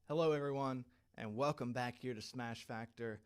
Hello, everyone, and welcome back here to Smash Factor.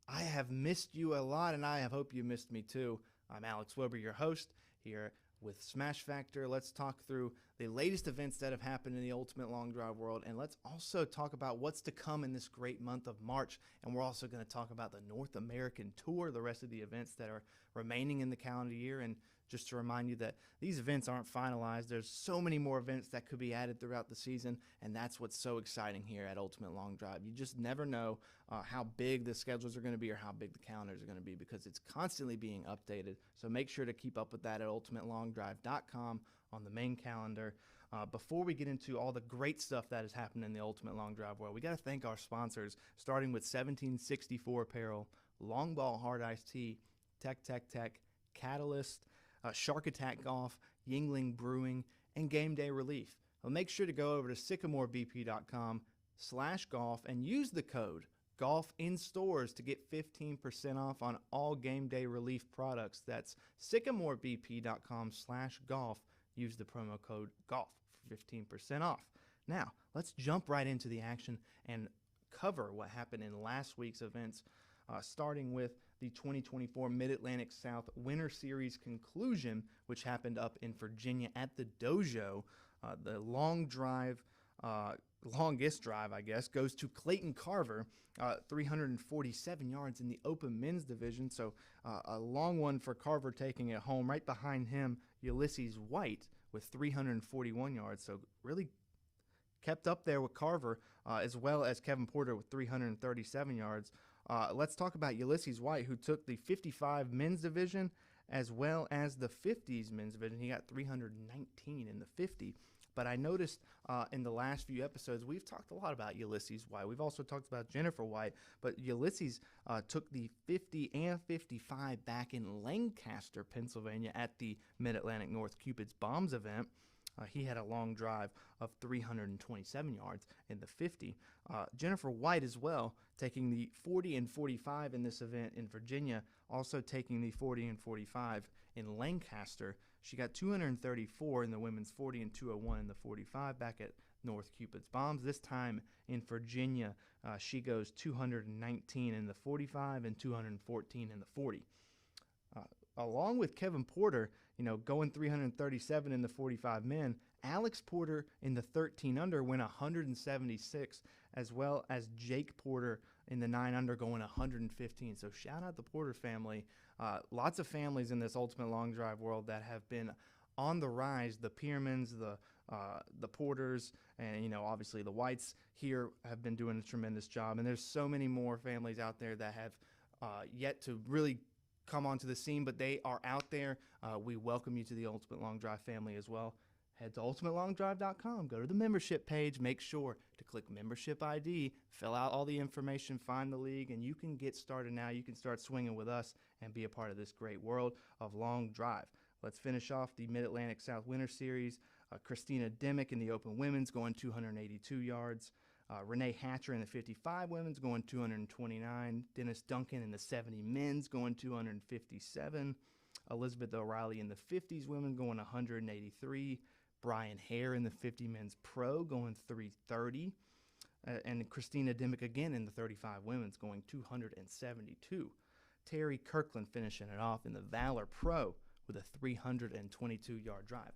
I have missed you a lot, and I hope you missed me too. I'm Alex Wober, your host here with Smash Factor. Let's talk through the latest events that have happened in the Ultimate Long Drive world, and let's also talk about what's to come in this great month of March. And we're also going to talk about the North American Tour, the rest of the events that are remaining in the calendar year. And just to remind you that these events aren't finalized. There's so many more events that could be added throughout the season, and that's what's so exciting here at Ultimate Long Drive. You just never know how big the schedules are going to be or how big the calendars are going to be because it's constantly being updated. So make sure to keep up with that at ultimatelongdrive.com on the main calendar. Before we get into all the great stuff that has happened in the Ultimate Long Drive world, we got to thank our sponsors, starting with 1764 Apparel, Long Ball Hard Iced Tea, Tech, Catalyst, Shark Attack Golf, Yingling Brewing, and Game Day Relief. Well, make sure to go over to sycamorebp.com/golf and use the code GOLF in stores to get 15% off on all Game Day Relief products. That's sycamorebp.com/golf. Use the promo code GOLF for 15% off. Now, let's jump right into the action and cover what happened in last week's events, starting with the 2024 Mid-Atlantic South Winter Series conclusion, which happened up in Virginia at the Dojo. The longest drive, I guess, goes to Clayton Carver, 347 yards in the open men's division. So a long one for Carver taking it home. Right behind him, Ulysses White with 341 yards. So really kept up there with Carver, as well as Kevin Porter with 337 yards. Let's talk about Ulysses White, who took the 55 men's division as well as the 50s men's division. He got 319 in the 50. But I noticed in the last few episodes, we've talked a lot about Ulysses White. We've also talked about Jennifer White. But Ulysses took the 50 and 55 back in Lancaster, Pennsylvania at the Mid-Atlantic North Cupid's Bombs event. He had a long drive of 327 yards in the 50. Jennifer White as well, taking the 40 and 45 in this event in Virginia, also taking the 40 and 45 in Lancaster. She got 234 in the women's 40 and 201 in the 45 back at North Cupid's Bombs. This time in Virginia, she goes 219 in the 45 and 214 in the 40. Along with Kevin Porter, going 337 in the 45 men, Alex Porter in the 13 under went 176, as well as Jake Porter in the 9 under going 115. So shout out the Porter family. Lots of families in this Ultimate Long Drive world that have been on the rise. The Piermans, the Porters, and obviously the Whites here have been doing a tremendous job. And there's so many more families out there that have yet to really come onto the scene, but they are out there. We welcome you to the Ultimate Long Drive family as well. Head to ultimatelongdrive.com, go to the membership page, make sure to click membership ID, fill out all the information, find the league, and you can get started now. You can start swinging with us and be a part of this great world of long drive. Let's finish off the Mid-Atlantic South Winter Series. Christina Dimick in the open women's going 282 yards. Renee Hatcher in the 55 women's going 229. Dennis Duncan in the 70 men's going 257. Elizabeth O'Reilly in the 50s women going 183. Brian Hare in the 50 men's pro going 330. And Christina Dimick again in the 35 women's going 272. Terry Kirkland finishing it off in the Valor Pro with a 322-yard drive.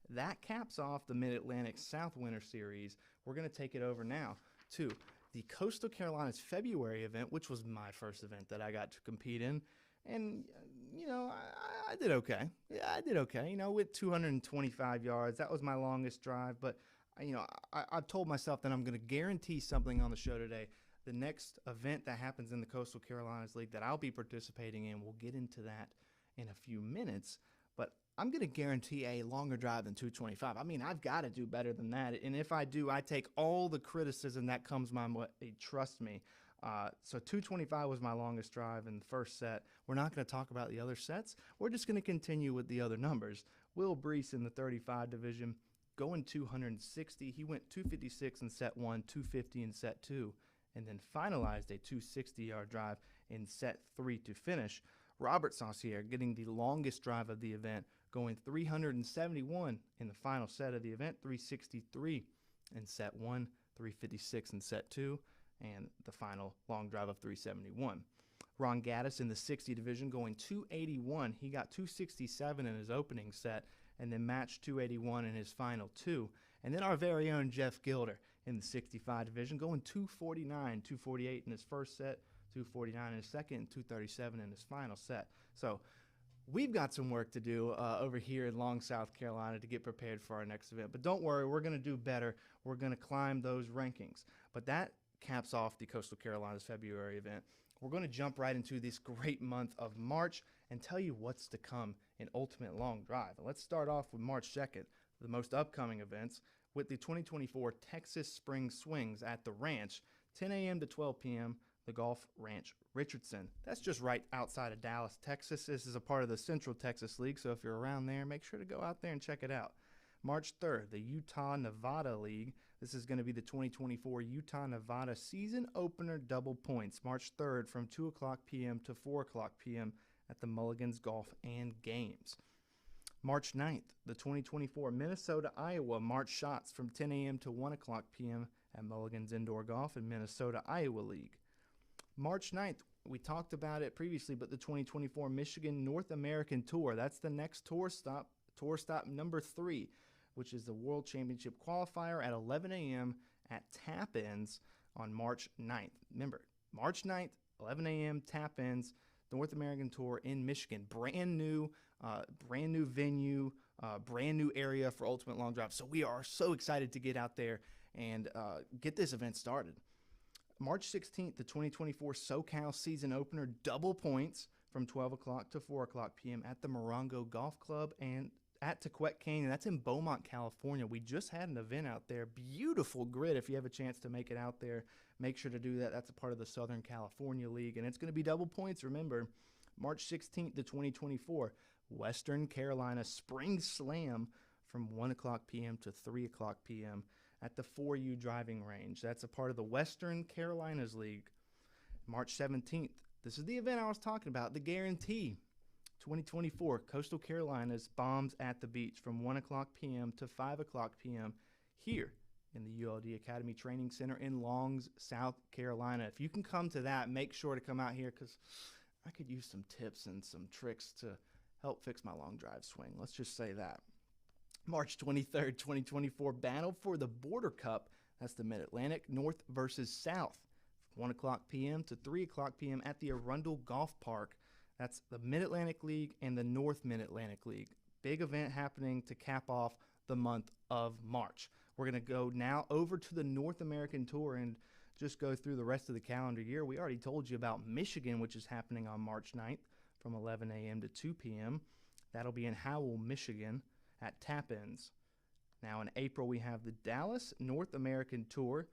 That caps off the Mid-Atlantic South Winter Series. We're going to take it over now to the Coastal Carolinas February event, which was my first event that I got to compete in. And, I did okay. Yeah, I did okay, with 225 yards. That was my longest drive. But, I've told myself that I'm going to guarantee something on the show today. The next event that happens in the Coastal Carolinas League that I'll be participating in, we'll get into that in a few minutes. But I'm going to guarantee a longer drive than 225. I mean, I've got to do better than that. And if I do, I take all the criticism that comes my way. Trust me. So 225 was my longest drive in the first set. We're not going to talk about the other sets. We're just going to continue with the other numbers. Will Brees in the 35 division going 260. He went 256 in set 1, 250 in set 2, and then finalized a 260-yard drive in set 3 to finish. Robert Saucier getting the longest drive of the event, going 371 in the final set of the event, 363 in set 1, 356 in set 2, and the final long drive of 371. Ron Gaddis in the 60 division going 281. He got 267 in his opening set and then matched 281 in his final 2. And then our very own Jeff Gilder in the 65 division going 249, 248 in his first set, 249 in his second, and 237 in his final set. So we've got some work to do over here in Long, South Carolina to get prepared for our next event. But don't worry, we're going to do better. We're going to climb those rankings. But that caps off the Coastal Carolinas February event. We're going to jump right into this great month of March and tell you what's to come in Ultimate Long Drive. And let's start off with March 2nd, the most upcoming events, with the 2024 Texas Spring Swings at the Ranch, 10 a.m. to 12 p.m., the Golf Ranch Richardson. That's just right outside of Dallas, Texas. This is a part of the Central Texas League, so if you're around there, make sure to go out there and check it out. March 3rd, the Utah-Nevada League. This is going to be the 2024 Utah-Nevada season opener double points, March 3rd from 2 o'clock p.m. to 4 o'clock p.m. at the Mulligan's Golf and Games. March 9th, the 2024 Minnesota-Iowa March Shots from 10 a.m. to 1 o'clock p.m. at Mulligan's Indoor Golf and Minnesota-Iowa League. March 9th, we talked about it previously, but the 2024 Michigan North American Tour, that's the next tour stop number 3, which is the World Championship Qualifier at 11 a.m. at Tap-Ins on March 9th. Remember, March 9th, 11 a.m., Tap-Ins, North American Tour in Michigan. Brand new venue, brand new area for Ultimate Long Drive. So we are so excited to get out there and get this event started. March 16th, the 2024 SoCal season opener, double points from 12 o'clock to 4 o'clock p.m. at the Morongo Golf Club and at Tequette Canyon. That's in Beaumont, California. We just had an event out there. Beautiful grid. If you have a chance to make it out there, make sure to do that. That's a part of the Southern California League, and it's going to be double points. Remember, March 16th to 2024, Western Carolina Spring Slam from 1 o'clock p.m. to 3 o'clock p.m. at the 4U driving range. That's a part of the Western Carolinas League. March 17th, this is the event I was talking about, the Guarantee. 2024 Coastal Carolinas Bombs at the Beach from 1 o'clock p.m. to 5 o'clock p.m. here in the ULD Academy Training Center in Longs, South Carolina. If you can come to that, make sure to come out here because I could use some tips and some tricks to help fix my long drive swing. Let's just say that. March 23rd, 2024, Battle for the Border Cup. That's the Mid-Atlantic, North versus South. From 1 o'clock p.m. to 3 o'clock p.m. at the Arundel Golf Park. That's the Mid-Atlantic League and the North Mid-Atlantic League. Big event happening to cap off the month of March. We're going to go now over to the North American Tour and just go through the rest of the calendar year. We already told you about Michigan, which is happening on March 9th from 11 a.m. to 2 p.m. That'll be in Howell, Michigan at Tap-Ins. Now in April, we have the Dallas North American Tour.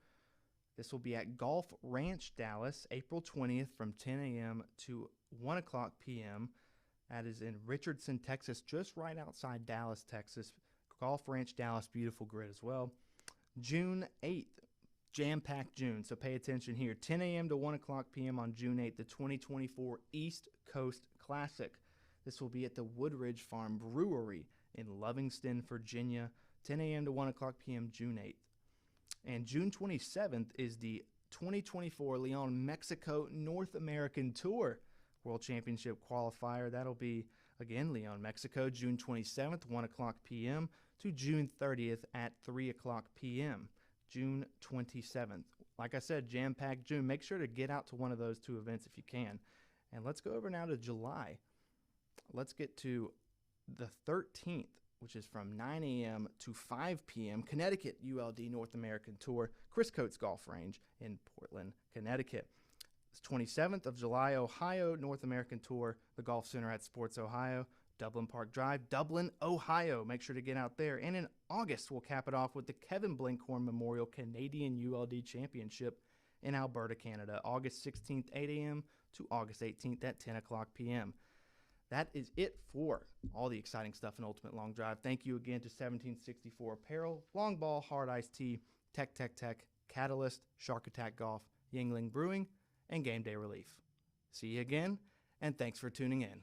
This will be at Golf Ranch, Dallas, April 20th from 10 a.m. to 1 o'clock p.m. That is in Richardson, Texas, just right outside Dallas, Texas. Golf Ranch, Dallas, beautiful grid as well. June 8th, jam-packed June, so pay attention here. 10 a.m. to 1 o'clock p.m. on June 8th, the 2024 East Coast Classic. This will be at the Woodridge Farm Brewery in Lovingston, Virginia, 10 a.m. to 1 o'clock p.m. June 8th. And June 27th is the 2024 Leon, Mexico North American Tour World Championship Qualifier. That'll be, again, Leon, Mexico, June 27th, 1 o'clock p.m. to June 30th at 3 o'clock p.m. June 27th. Like I said, jam-packed June. Make sure to get out to one of those two events if you can. And let's go over now to July. Let's get to the 13th, which is from 9 a.m. to 5 p.m. Connecticut ULD North American Tour, Chris Coates Golf Range in Portland, Connecticut. It's 27th of July, Ohio North American Tour, the Golf Center at Sports Ohio, Dublin Park Drive, Dublin, Ohio. Make sure to get out there. And in August, we'll cap it off with the Kevin Blinkhorn Memorial Canadian ULD Championship in Alberta, Canada, August 16th, 8 a.m. to August 18th at 10 o'clock p.m. That is it for all the exciting stuff in Ultimate Long Drive. Thank you again to 1764 Apparel, Long Ball, Hard Iced Tea, Tech, Catalyst, Shark Attack Golf, Yingling Brewing, and Game Day Relief. See you again, and thanks for tuning in.